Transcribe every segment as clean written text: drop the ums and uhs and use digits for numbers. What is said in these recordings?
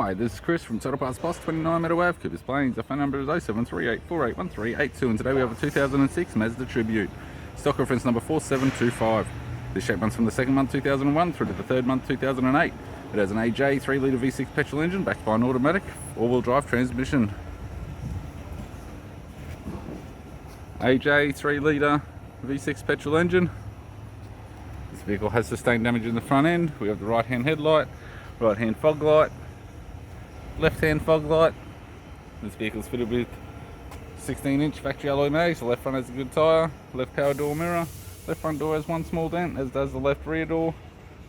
Hi, this is Chris from Total Parts Plus, 29 Meadow Ave, Coopers Plains. Our phone number is 0738481382, and today we have a 2006 Mazda Tribute. Stock reference number 4725. This shape runs from the second month 2001 through to the third month 2008. It has an AJ 3 litre V6 petrol engine backed by an automatic all-wheel drive transmission. AJ 3 litre V6 petrol engine. This vehicle has sustained damage in the front end. We have the right hand headlight, right hand fog light, left hand fog light. This vehicle is fitted with 16-inch factory alloy mags. The left front has a good tyre, left power door mirror, left front door has one small dent, as does the left rear door.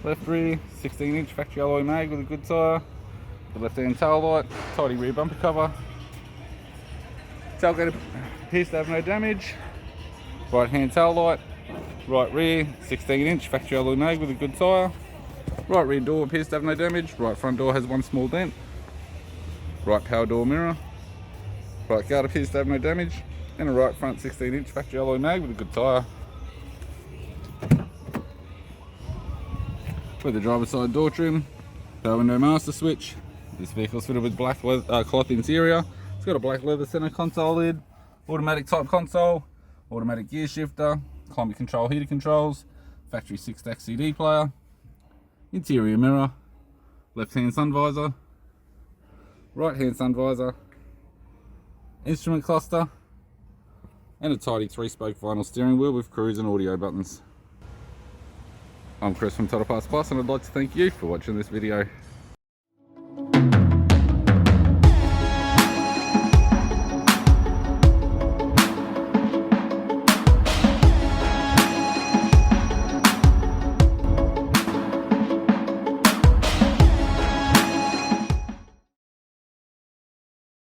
Left rear, 16-inch factory alloy mag with a good tyre. The left hand tail light, tidy rear bumper cover. Tailgate appears to have no damage. Right hand tail light, right rear, 16-inch factory alloy mag with a good tyre. Right rear door appears to have no damage. Right front door has one small dent. Right power door mirror. Right guard appears to have no damage. And a right front 16-inch factory alloy mag with a good tyre. For the driver's side door trim, power window master switch. This vehicle is fitted with black cloth interior. It's got a black leather center console lid, automatic type console, automatic gear shifter, climate control heater controls, factory 6-stack CD player, interior mirror, left hand sun visor, right hand sun visor, instrument cluster, and a tidy 3-spoke vinyl steering wheel with cruise and audio buttons. I'm Chris from Total Parts Plus, and I'd like to thank you for watching this video.